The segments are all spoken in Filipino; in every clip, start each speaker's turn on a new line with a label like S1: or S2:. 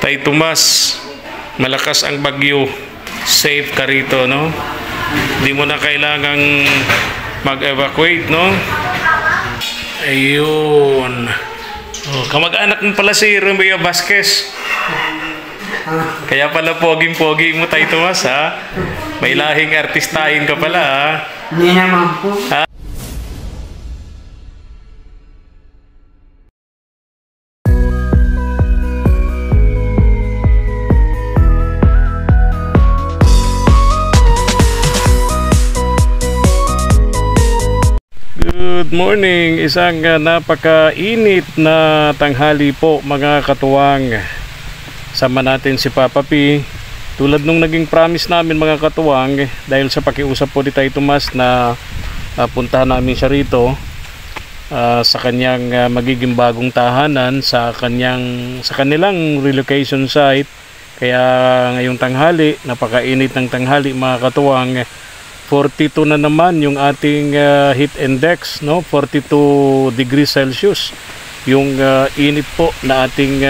S1: Tay Tomas, malakas ang bagyo. Safe ka rito, no? Hindi mo na kailangang mag-evacuate, no? Ayun. Oh, kamag-anak mo pala si Romeo Vasquez. Kaya pala poging-pogi mo, Tay Tomas, ha? May lahing artistahin ka pala, ha?
S2: Hindi naman po.
S1: Ha? Good morning, isang napakainit na tanghali po mga katuwang. Sama natin si Papa P. Tulad nung naging promise namin mga katuwang, dahil sa pakiusap po ni Tay Tomas na puntahan namin siya rito sa kanyang magiging bagong tahanan sa kanilang relocation site. Kaya ngayong tanghali, napakainit ng tanghali mga katuwang. 42 na naman yung ating heat index, no? 42 degrees Celsius yung init po na ating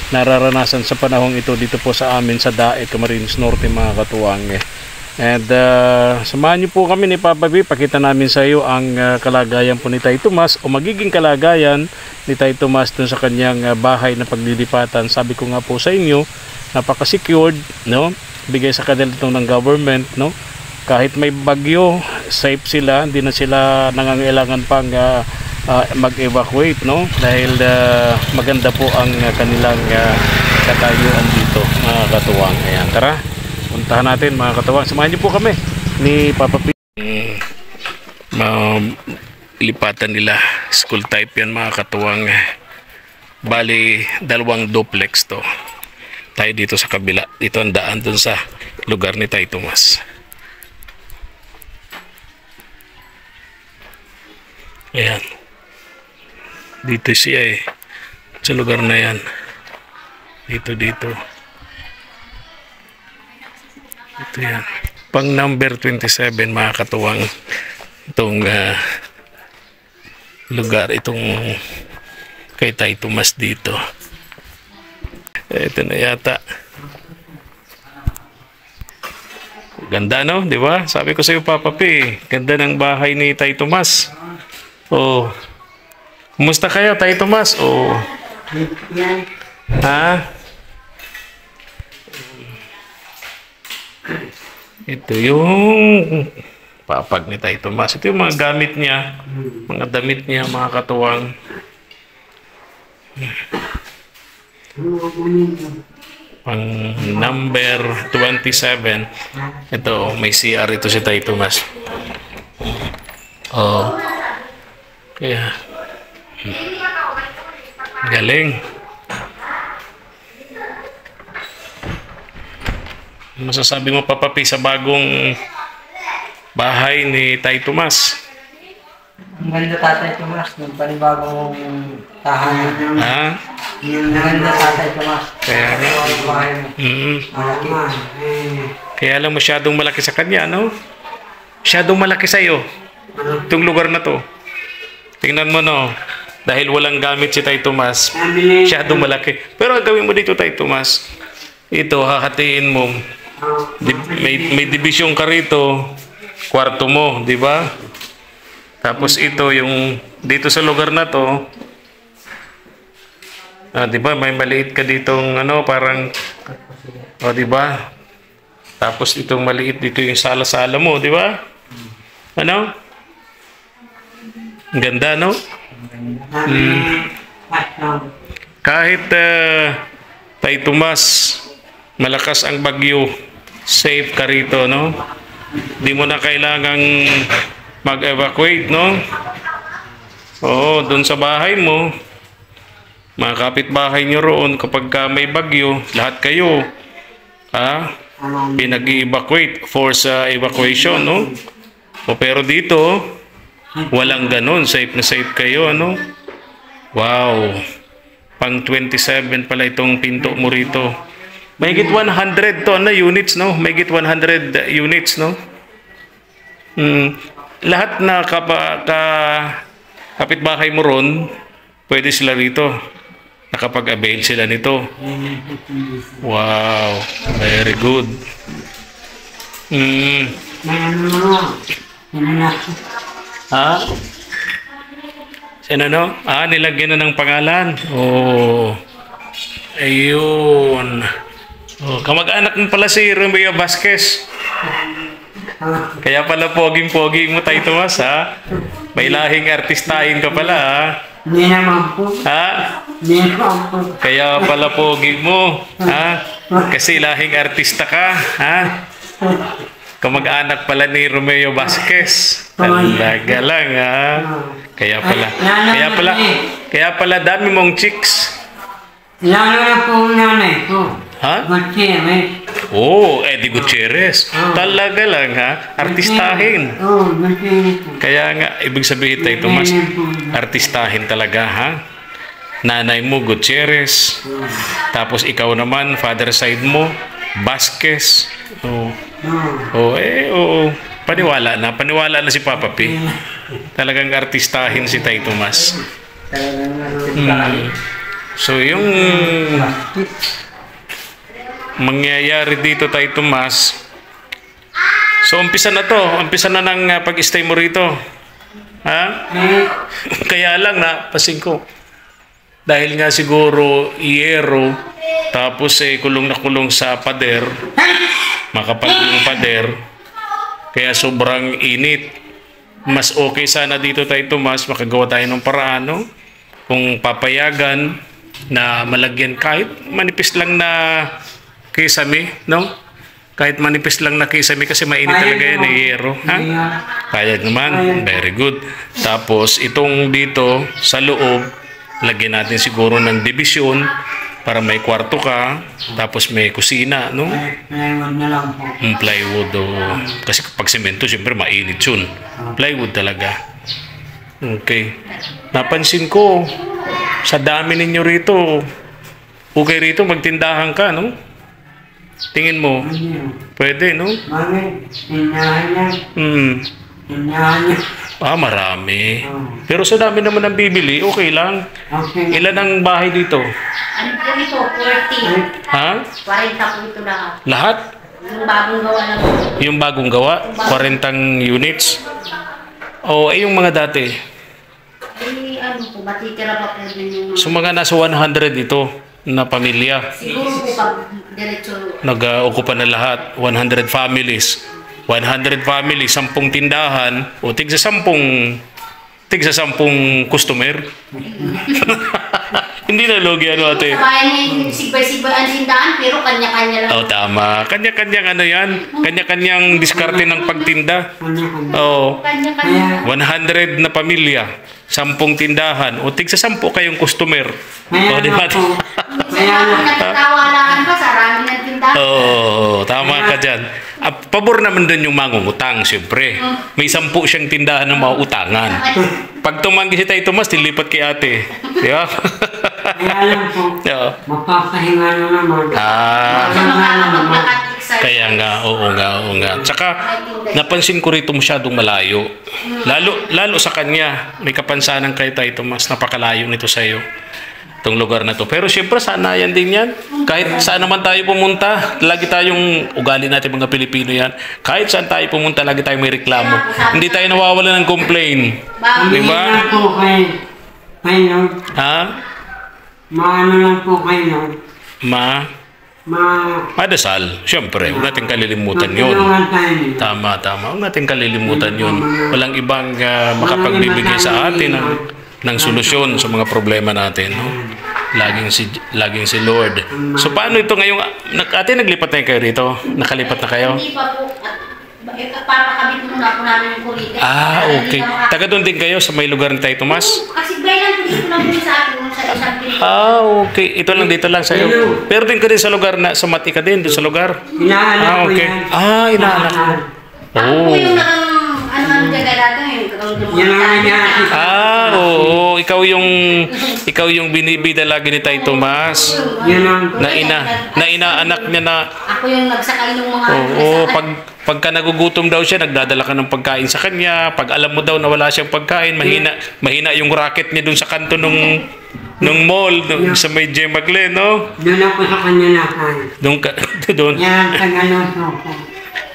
S1: nararanasan sa panahong ito dito po sa amin sa Daet, Camarines Norte mga katuwang. And samahan niyo po kami ni Papa B, pakita namin sa iyo ang kalagayan po ni Tay Tomas o magiging kalagayan ni Tay Tomas dun sa kanyang bahay na paglilipatan. Sabi ko nga po sa inyo, napaka-secured, no? Bigay sa kanila ng government, no? Kahit may bagyo, safe sila, hindi na sila nangangailangan pang mag-evacuate, no? Dahil maganda po ang kanilang katayuan dito mga katuwang. Ayan, tara, puntahan natin mga katuwang. Samahan niyo po kami ni Papa P. Lipatan nila, school type yan mga katuwang. Bali, dalawang duplex to. Tayo dito sa kabila, dito ang daan dun sa lugar ni Tay Tomas. Ayan. Dito siya eh. Sa lugar na yan. Dito. Ito yan. Pang number 27 mga katuwang. Itong lugar. Itong kay Tay Tomas dito. Ito na yata. Ganda, no? Di ba? Sabi ko sa iyo, Papa P. Ganda ng bahay ni Tay Tomas. Oh. Kumusta kayo, Tay Tomas? Oh. Ha? Ito yung papag ni Tay Tomas. Ito yung mga gamit niya, mga damit niya, mga katuwang. Pang number 27. Ito, may CR ito si Tay Tomas. Oh. Kaya galing. Masasabi mo, Papa P, sa bagong bahay ni Tay Tomas?
S2: Ang ganda Tatay Tomas, ng panibagong tahanan.
S1: Ha?
S2: Ang ganda Tatay Tomas.
S1: Kaya kaya lang masyadong malaki sa kanya, no? Masyadong malaki sa iyo itong lugar na to. Tingnan mo, no? Dahil walang gamit si Tay Tomas, masyadong malaki. Pero ang gawin mo dito, Tay Tomas, ito, hahatiin mo. May division ka rito, kwarto mo, di ba? Tapos ito, yung dito sa lugar na to, di ba? May maliit ka ditong, ano, parang, di ba? Tapos itong maliit dito yung sala-sala mo, di ba? Ano? Ang ganda, no? Kahit Tay Tomas, malakas ang bagyo, safe ka rito, no? Hindi mo na kailangang mag-evacuate, no? Oo, doon sa bahay mo, mga kapitbahay nyo roon, kapag may bagyo, lahat kayo, pinag-evacuate, force evacuation, no? Pero dito, walang ganun, safe na safe kayo, ano? Wow. Pang 27 pala itong pinto mo rito. Mahigit 100 to na units, no? Mahigit 100 units, no? Lahat na kapitbahay mo ron, pwede sila rito. Nakapag-avail sila nito. Wow, very good.
S2: May ano mo,
S1: Ha? Sino no? Nilagyan na ng pangalan. Oh. Ayun. Oh, kamag-anak mo pala si Romeo Vasquez. Kaya pala poging-pogi mo tayo, Tomas, ha? May lahing artistahin ka pala, ha?
S2: Hindi naman po.
S1: Ha?
S2: Hindi naman po.
S1: Kaya pala pogi mo, ha? Kasi lahing artista ka, ha? Kamag-anak pala ni Romeo Vasquez. Talaga lang, ha? Kaya pala dami mong chicks.
S2: Lalo na po ang nanay ko.
S1: Ha?
S2: Gutierrez.
S1: Oh, Eddie Gutierrez. Talaga lang, ha? Artistahin.
S2: Oo, Gutierrez po.
S1: Kaya nga, ibig sabihin tayo, Tomas, artistahin talaga, ha? Nanay mo, Gutierrez. Tapos ikaw naman, father side mo, Vasquez. Oh. Oo. Paniwala na si Papa P. Talagang artistahin si Tay Tomas. So, yung mangyayari dito, Tay Tomas, so umpisa na to. Umpisa na ng pag-stay mo rito. Ha? Kaya lang na, pasing ko. Dahil nga siguro iyero, tapos kulong na kulong sa pader, makapal yung pader, kaya sobrang init. Mas okay sana dito tayo, Tomas, makagawa tayo ng paraan, no? Kung papayagan na malagyan kahit manipis lang na kisame, no? Kahit manipis lang na kisame kasi mainit talaga yan, iyero. Ha? Kaya naman, very good. Tapos itong dito sa loob, lagyan natin siguro ng division para may kwarto ka, tapos may kusina, no?
S2: Plywood na lang po.
S1: Plywood, oh. Kasi kapag semento, siyempre mainit yun. Plywood talaga. Okay. Napansin ko, sa dami ninyo rito, okay rito, magtindahan ka, no? Tingin mo, pwede, no?
S2: Bakit? Tindahan niya. Tindahan niya.
S1: Marami. Pero sa dami naman ng bibili, okay lang.
S2: Okay.
S1: Ilan ang bahay dito?
S3: Ano po ito? 40.
S1: Ha?
S3: 40 po ito lahat.
S1: Lahat?
S3: Yung bagong gawa lang.
S1: Yung bagong gawa? 40 units? Yung mga dati.
S3: Ano po, matitira pa po din yung...
S1: So mga nasa 100 ito na pamilya.
S3: Siguro po pag diretso...
S1: Nag-okupa na lahat. 100 families. 100 families, 10 tindahan, o tigsa 10 customer. Hindi na logi ano ate.
S3: Sa bayan ngayon, sigbay-sigbay ang tindahan, pero kanya-kanya lang.
S1: Tama. Kanya-kanyang ano yan. Kanya-kanyang diskarte ng pagtinda.
S3: Kanya-kanya.
S1: 100 na pamilya, 10 tindahan, o tigsa 10 kayong customer. Di ba?
S3: Kaya nagtatawalaan pa sa rami ng tindahan.
S1: Tama ka dyan. Pabor naman din yung mangungutang, siyempre. May 10 siyang tindahan ng mga utangan. Pag tumanggi si Tay Tomas, tilipat kay ate. Di ba?
S2: Kaya lang po, mapapahinga na naman.
S1: Kaya nga, oo nga. Tsaka, napansin ko rito masyadong malayo. Lalo sa kanya, may kapansanan kay Tay Tomas, napakalayo nito sa iyo. Itong lugar na to. Pero siyempre, sanayan din yan. Kahit saan naman tayo pumunta, lagi tayong, ugali natin mga Pilipino yan, kahit saan tayo pumunta, lagi tayong may reklamo. Hindi tayo nawawala ng complain. Di ba?
S2: Lang po kayo.
S1: Ha?
S2: Maano lang po kayo.
S1: Madasal. Siyempre, huwag natin kalilimutan yun. Tama. Huwag natin kalilimutan yun. Walang ibang makapagbibigay sa atin ng solusyon sa mga problema natin, no? Laging si Lord. So paano ito ngayong ate, naglipat na kayo rito? Nakalipat na kayo?
S3: Hindi pa po. Papakabit muna po namin yung kurite.
S1: Okay. Taga doon din kayo sa may lugar ni Tay Tomas?
S3: Kasi lang po dito lang po sa akin sa isang pinito.
S1: Okay. Ito lang dito lang sa'yo. Pero din ka din sa lugar na sa Mati ka din, doon sa lugar?
S2: Inaanak ko
S1: okay.
S2: yan.
S1: Inaanak mo.
S3: Ako po yung ano jaga natin,
S2: yan ang nangyari.
S1: Oo. Ikaw yung binibida lagi ni Tay Tomas.
S2: Yan ang...
S1: Na inaanak niya na...
S3: Ako yung nagsakay ng mga...
S1: Pagka nagugutom daw siya, nagdadala ka ng pagkain sa kanya. Pag alam mo daw na wala siyang pagkain, mahina yung racket niya dun sa kanto nung mall, sa may Gemma Glen, no?
S2: Doon ako sa kanya nakain.
S1: Doon.
S2: Yan, tagaloso ko.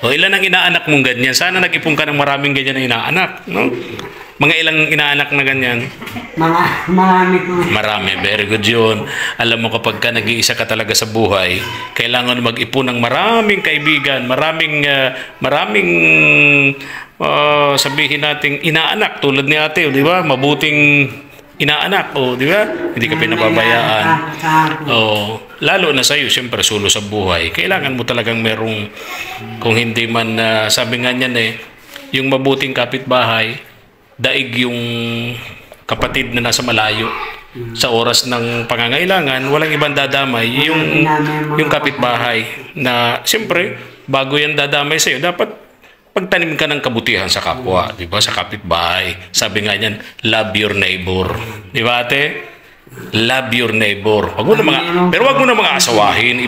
S1: O, ilan ang inaanak mong ganyan? Sana nag-ipon ka ng maraming ganyan na inaanak, no? Mga ilang inaanak na ganyan?
S2: Marami ko.
S1: Marami. Very good yun. Alam mo, kapag ka nag-iisa ka talaga sa buhay, kailangan mag-ipon ng maraming kaibigan, maraming sabihin nating inaanak, tulad ni ate, di ba? Mabuting inaanak, di ba? Hindi ka pinababayaan. Lalo na sa'yo, siyempre, sulo sa buhay. Kailangan mo talagang merong, kung hindi man, sabi nga niyan yung mabuting kapitbahay, daig yung kapatid na nasa malayo. Sa oras ng pangangailangan, walang ibang dadamay, yung kapitbahay. Na, siyempre, bago yan dadamay sa'yo, dapat pagtanim ka ng kabutihan sa kapwa, di ba? Sa kapitbahay. Sabi nga niyan, love your neighbor. Di ba, ate? Love your neighbor. Pero wag mo na mga asawahin,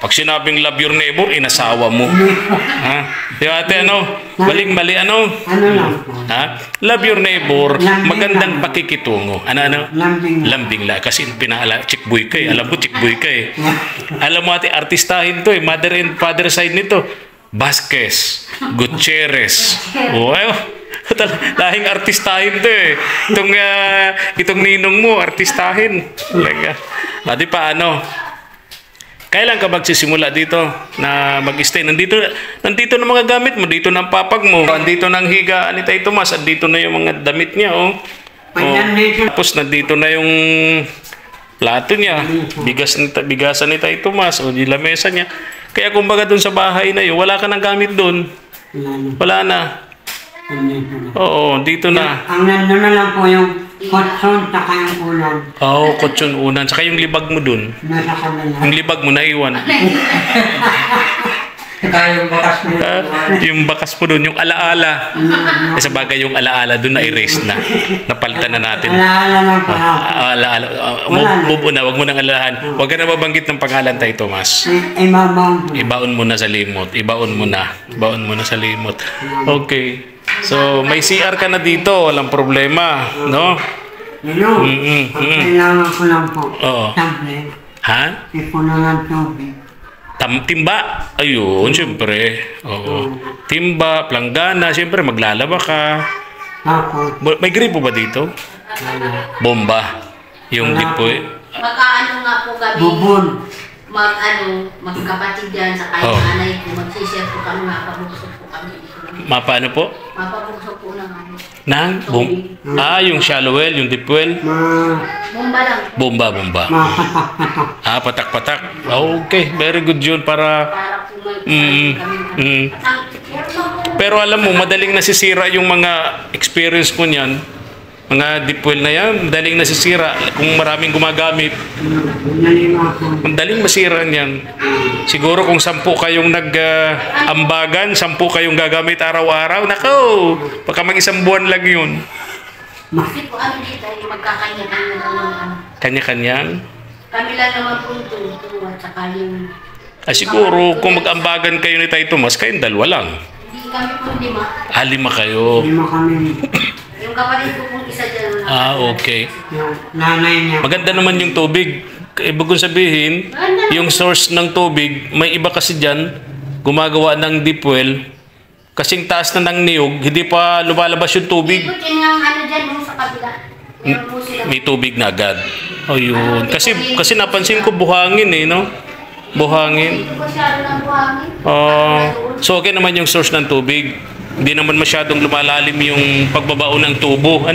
S1: pag sinabing love your neighbor, inasawa mo. Ha? Di ba, ate, Maling-mali,
S2: Ano lang po?
S1: Ha? Love your neighbor, magandang pakikitungo. Ano? Lambing lang. Kasi chikboy ka Alam mo, chikboy ka Alam mo, ate, artistahin to Mother and father side nito. Vasquez, Gutierrez. Lahing artistahin to Itong ninong mo, artistahin. Di pa kailan ka magsisimula dito na mag-stay? Nandito na mga gamit mo, dito na ang papag mo, nandito na ang higaan ni Tay Tomas, nandito na yung mga damit niya, Tapos nandito na yung plato niya, bigasan ni Tay Tomas, di lamesa niya. Kaya kumbaga doon sa bahay na yun, wala ka nang gamit doon. Wala na. Oo, dito na.
S2: Ang nandun na lang po yung kotson saka yung ulan.
S1: Kotson unan. Saka yung libag mo doon.
S2: Nasa kanila.
S1: Yung libag mo naiwan.
S2: Saka yung bakas mo.
S1: Yung bakas mo doon, yung alaala. Sa bagay yung alaala doon na erase na. Napalitan na natin.
S2: Alaala lang po.
S1: Alaala. Wag mo nang alalahan. Wag ka na mabanggit ng pangalan, Tay Tomas. Ibaon mo na sa limot. Ibaon mo na sa limot. Okay. So, may CR ka na dito, walang problema, no?
S2: Kailangan ko lang po. Sample.
S1: Ha?
S2: Ipuno ng tubig.
S1: Timba? Ayun, siyempre. Timba, planggana, siyempre maglalaba ka. May gripo ba dito? Bomba. Yung dipoy.
S3: Magkaano nga po kami.
S2: Bubon.
S3: Magkapatid yan sa kahit nanay ko. Magsishare po kami, mapabusog po kami.
S1: Paano po?
S3: Mapabusog po ng
S1: yung shallow well, yung deep well?
S3: Bomba lang.
S1: Bomba. Patak-patak. Okay, very good yun para Pero alam mo, madaling nasisira yung mga experience mo niyan. Mga deep well na yan, madaling nasisira kung maraming gumagamit. Madaling masira niyan. Siguro kung 10 kayong nag-ambagan, 10 kayong gagamit araw-araw, nako, baka mag-1 buwan lang yun.
S3: Kasi po dito ay magkakanya-kanya.
S1: Kanya-kanyang?
S3: Kami lang naman po ito at saka yung...
S1: Siguro kung mag-ambagan kayo ni Tay Tomas, kayong 2 lang.
S3: Hindi kami po 5.
S1: 5 kayo.
S2: 5 kami.
S3: Yung kapatid ko pong isa dyan.
S1: Okay.
S2: Yung nanay niya.
S1: Maganda naman yung tubig. Ibig kong sabihin, yung source ng tubig, may iba kasi dyan, gumagawa ng deep well, kasing taas na ng niyog, hindi pa lumalabas yung tubig.
S3: Ikot yun yung dyan sa kabila.
S1: May tubig na agad. Yun. Kasi napansin ko buhangin no? Buhangin.
S3: Hindi ko masyado ng buhangin.
S1: So okay naman yung source ng tubig. Hindi naman masyadong lumalalim yung pagbabaon ng tubo.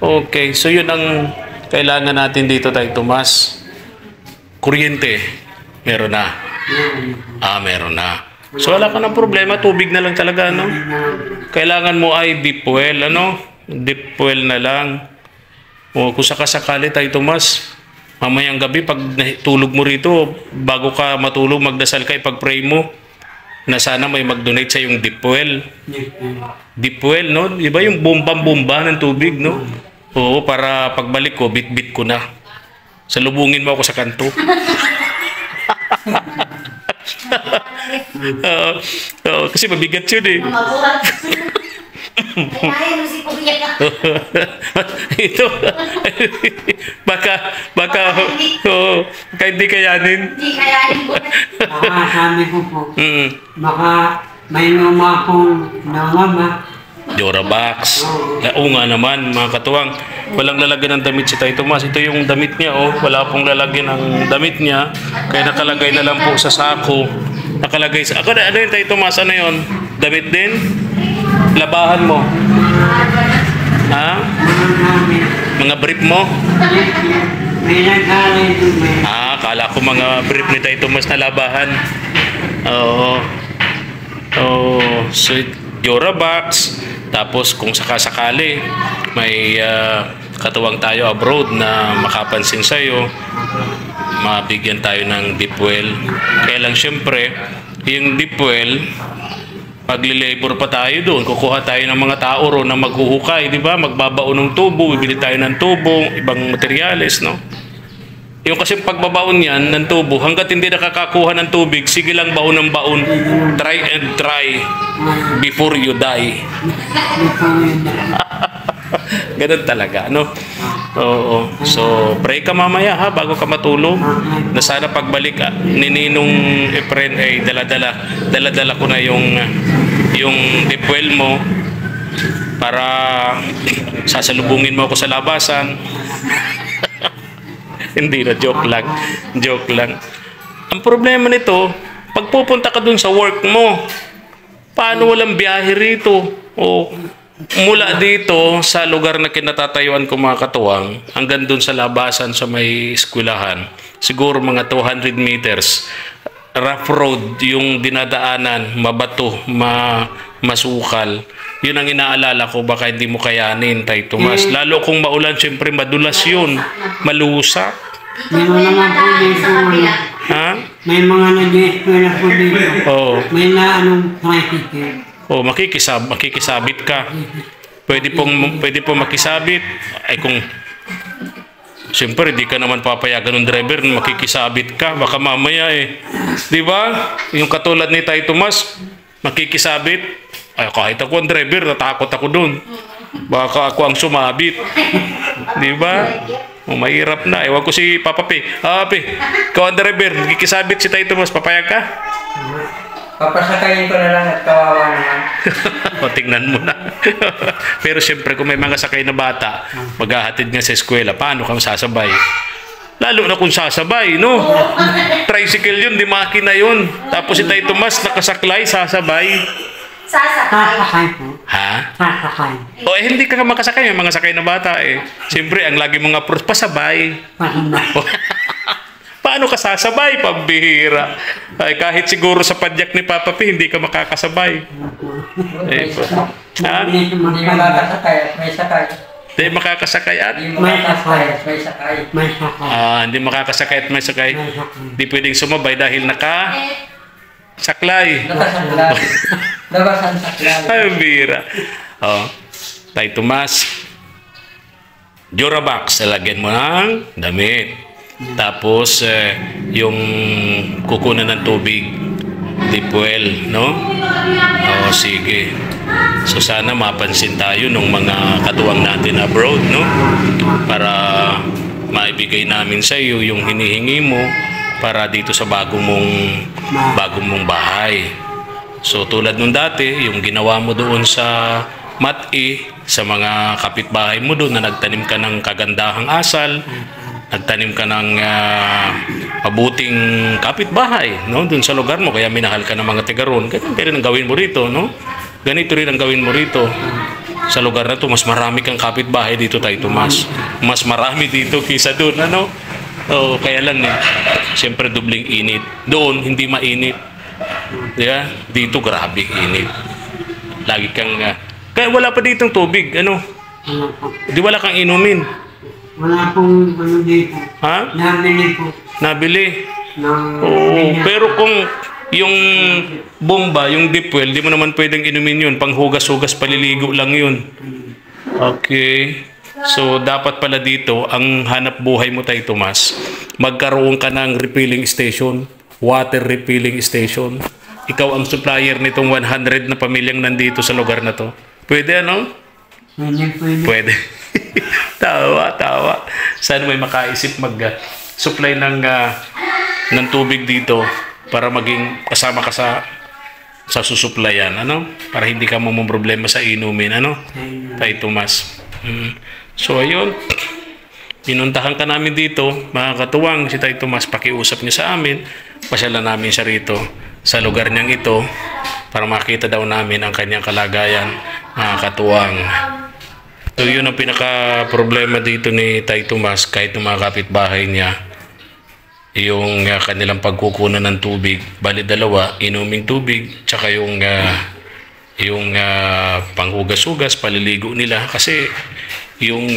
S1: Okay, so yun ang kailangan natin dito, Tay Tomas. Kuryente, meron na. Meron na. So wala ka ng problema, tubig na lang talaga, Kailangan mo ay deep well, Deep well na lang. Kung sakasakali, Tay Tomas, mamayang gabi, pag tulog mo rito, bago ka matulog, magdasal ka, ipag-pray mo, na sana may mag-donate sa yung deep well. Deep well, Iba yung bomba ng tubig, Oo, para pagbalik ko, bit-bit ko na. Salubungin mo ako sa kanto. Oo, kasi mabigat yun eh.
S3: Mabuhat. Kaya mo si Kuya.
S1: Ito. baka, oo, baka hindi kayanin.
S3: Hindi kayanin mo.
S2: Baka sabi ko po,
S1: Mm.
S2: baka may luma akong nangama.
S1: Jorabox. Oo nga naman, mga katuwang. Walang lalagyan ng damit si Tay Tomas. Ito yung damit niya, oh. Wala pong lalagyan ng damit niya. Kaya nakalagay na lang po sa sako. Nakalagay sa... Ano yun, Tay Tomas? Ano yun? Damit din? Labahan mo. Ha? Mga brief mo?
S2: May nagkalay doon may.
S1: Kala ko mga brief ni Tay Tomas na labahan. Oo. Oh, so Jorabox. Tapos kung sakasakali may katuwang tayo abroad na makapansin sa'yo, mabigyan tayo ng deep well. Kaya lang syempre, yung deep well, pagli-labor pa tayo doon, kukuha tayo ng mga tao ro na maghuhukay, di ba? Magbabaon ng tubo, bibili tayo ng tubo, ibang materyales, no? Yung kasi pagbabaon yan ng tubo, hanggat hindi nakakakuha ng tubig, sige lang baon ng baon. Try and try before you die. Ganun talaga, no? Oo. So, pray ka mamaya ha, bago ka matulog. Na sana pagbalik ni Ninong Efren ay dala-dala ko na yung deep well mo para sasalubungin mo ako sa labasan. Hindi na, joke lang. Joke lang. Ang problema nito, pag pupunta ka dun sa work mo, paano walang biyahe rito? O mula dito sa lugar na kinatatayuan ko mga katuwang, hanggang dun sa labasan sa may eskwelahan, siguro mga 200 meters. Rough road yung dinadaanan, mabato, masukal. Yun ang inaalala ko, baka hindi mo kayanin, Tay Tomas. Lalo kung maulan, syempre madulas yun. Malusak.
S2: May mga naman po dito.
S1: Ha?
S2: May mga nag-eskwela po dito.
S1: Oo.
S2: May na anong tricycle.
S1: Oh, makikisabit ka. Pwede pong makisabit. Ay kung siyempre di ka naman papayagan ng driver na makikisabit ka, baka mamaya eh. 'Di ba? Yung katulad ni Tay Tomas, makikisabit. Ay kahit ako ang driver, natakot ako doon. Baka ako ang sumabit. 'Di ba? O mahirap na. Ewan ko si Papa P. P, ikaw ang driver, makikisabit si Tay Tomas, papayag ka?
S2: Papasakayin ko na lang at kawawa naman.
S1: O, tingnan mo na. Pero siyempre, kung may mga sakay na bata, maghahatid nga sa eskwela, paano kang sasabay? Lalo na kung sasabay, no? Tricycle yun, di makina yun. Tapos si Tay Tomas, nakasaklay, sasabay.
S2: Sasakay po.
S1: Ha?
S2: Sasakay.
S1: O, hindi ka nga makasakay, may mga sakay na bata eh. Siyempre, ang lagi mong approach, pasabay. Paano ka sasabay? Pambihira. Ay, kahit siguro sa padyak ni Papa P, hindi ka makakasabay. Ha?
S2: Hindi makakasakay at may sakay.
S1: Hindi makakasakay at?
S2: Hindi makakasakay at may sakay. May sakay.
S1: Hindi makakasakay at may sakay. Hindi pwedeng sumabay dahil saklay.
S2: Nakasaklay. Labasan saklay.
S1: Ay, bihira. Tay Tomas, Jorabox, lagyan mo ng damit. Tapos, yung kukunan ng tubig, deep well, no? Sige. So, sana mapansin tayo ng mga katuwang natin abroad, no? Para maibigay namin sa iyo yung hinihingi mo para dito sa bagong mong bahay. So, tulad nung dati, yung ginawa mo doon sa Mat-E, sa mga kapitbahay mo doon na nagtanim ka ng kagandahang asal, nagtanim ka ng mabuting kapitbahay, no? Doon sa lugar mo, kaya minahal ka ng mga tiga roon. Ganito rin ang gawin mo rito, no? Ganito rin ang gawin mo rito. Sa lugar na to, mas marami kang kapitbahay dito, Tay Tomas. Mas marami dito kaysa doon, ano? Kaya lang siyempre dubling init. Doon, hindi mainit. Diba? Dito, grabe init. Lagi kang... kaya wala pa ditong tubig, ano? Di wala kang inumin.
S2: Wala pong ano dito.
S1: Ha?
S2: Nabili po.
S1: Nabili. Pero kung yung bomba, yung deep well, di mo naman pwedeng inumin yun. Panghugas-hugas, paliligo lang yun. Okay. So, dapat pala dito, ang hanap buhay mo, Tay Tomas, magkaroon ka ng refilling station. water refilling station. Ikaw ang supplier nitong 100 na pamilyang nandito sa lugar na to. Pwede ano? Pwede. Tawa. Sana may makaisip mag-supply ng tubig dito para maging kasama ka sa susuplayan, ano? Para hindi ka problema sa inumin, ano? Tay Tomas. So, ayun. Pinuntahan ka namin dito, mga katuwang, si Tay Tomas, pakiusap niya sa amin. Pasyalan namin siya rito sa lugar niyang ito para makita daw namin ang kanyang kalagayan, mga katuwang. So, yun ang pinaka-problema dito ni Tay Tomas, kahit ng mga kapitbahay niya. Yung kanilang pagkukunan ng tubig, bali dalawa, inuming tubig, tsaka yung panghugas-hugas, paliligo nila. Kasi yung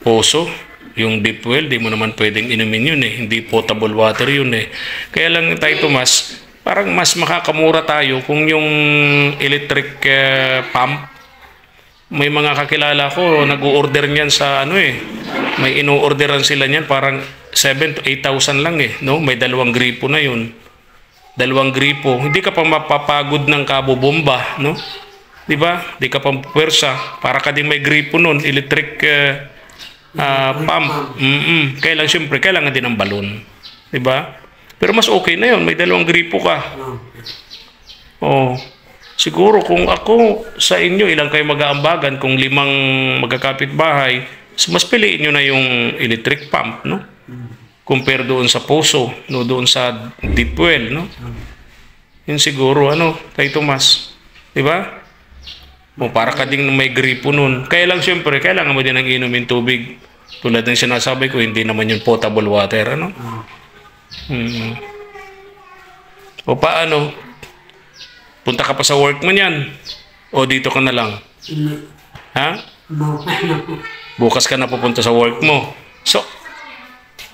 S1: poso, yung deep well, di mo naman pwedeng inumin yun eh. Hindi potable water yun eh. Kaya lang Tay Tomas, parang mas makakamura tayo kung yung electric pump. May mga kakilala ko, nag-o-order niyan sa may ino-orderan sila niyan, parang 7,000 to 8,000 lang eh. No? May 2 gripo na yun. 2 gripo. Hindi ka pa mapapagod ng kabobomba, no? Di ba? Hindi ka pa pwersa. Para ka din may gripo nun, electric pump. Kailangan, siyempre, kailangan din ng balon. Di ba? Pero mas okay na yun. May 2 gripo ka. Oh. Siguro kung ako sa inyo, ilang kayo mag-aambagan, kung 5 magkakapit bahay, mas piliin nyo na yung electric pump, no? Compare doon sa poso, no? Doon sa deep well, no? Yun siguro, Tay Tomas. Di ba? O, para ka ding may gripo nun. Kaya lang, siyempre, kailangan mo din ng inumin tubig. Tulad ng sinasabi ko, hindi naman yun potable water, ano? O, paano? Punta ka pa sa work mo niyan? O dito ka na lang? Ha? Bukas ka na pupunta sa work mo. So,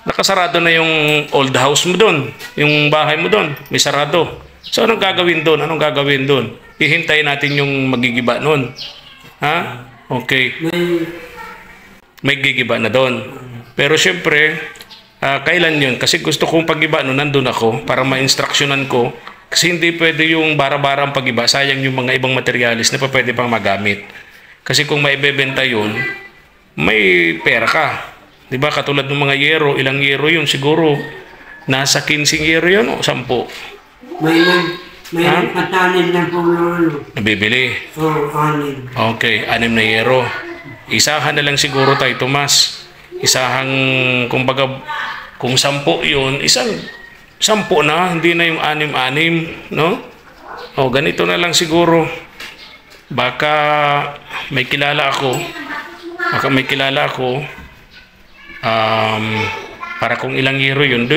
S1: nakasarado na yung old house mo doon. Yung bahay mo doon. May sarado. So, anong gagawin doon? Hihintayin natin yung magigiba noon. Ha? Okay. May gigiba na doon. Pero syempre, kailan yun? Kasi gusto kong pagiba noon, nandun ako para ma-instructionan ko. Kasi hindi pwede yung bara-barang pag-iba, sayang yung mga ibang materialis na pa pwede pang magamit. Kasi kung maibebenta yun, may pera ka. Diba? Katulad ng mga yero, ilang yero yun? Siguro, nasa 15 yero yun o 10?
S2: May patanin na po
S1: nabibili?
S2: Oo, 6.
S1: Okay, 6 na yero. Isahan na lang siguro Tay Tomas. Isahang, kumbaga, kung 10 yun, isang 10 na, hindi na yung 6-6, no? O, ganito na lang siguro. Baka may kilala ako. Para kung ilang euro yun,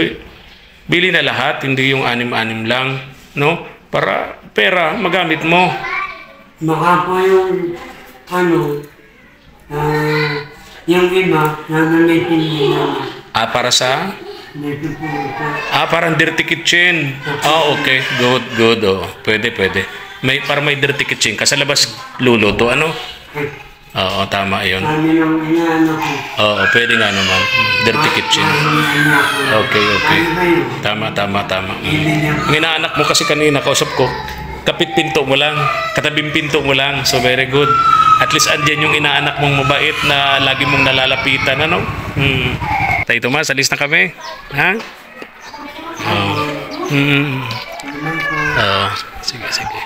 S1: bili na lahat, hindi yung 6-6 lang, no? Para pera, magamit mo.
S2: Baka po yung, yung iba, nagamitin nila.
S1: Para sa? Parang dirty kitchen. Okay. Good. Oh. Pwede. Para may dirty kitchen. Kasi labas luluto, Oo, tama yun. Oo, pwede nga naman. Dirty kitchen. Okay. Tama. Ang inaanak mo kasi kanina, kausap ko, kapit pinto mo lang, katabing pinto mo lang. So, very good. At least andyan yung inaanak mong mabait na lagi mong nalalapitan, Tay Tomas, alis na kami. Ha? Sige.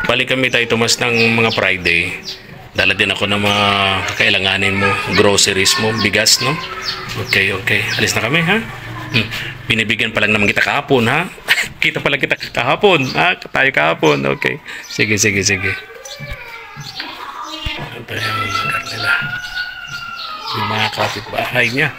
S1: Balik kami Tay Tomas ng mga Friday. Dala din ako ng mga kakailanganin mo, groceries mo, bigas, no? Okay. Alis na kami, ha? Binibigyan pa lang naman kita kahapon, ha? Kita pala kita kahapon, ha? Tayo kahapon, okay. Sige. Ito yung lugar nila. Yung mga kapitbahay niya.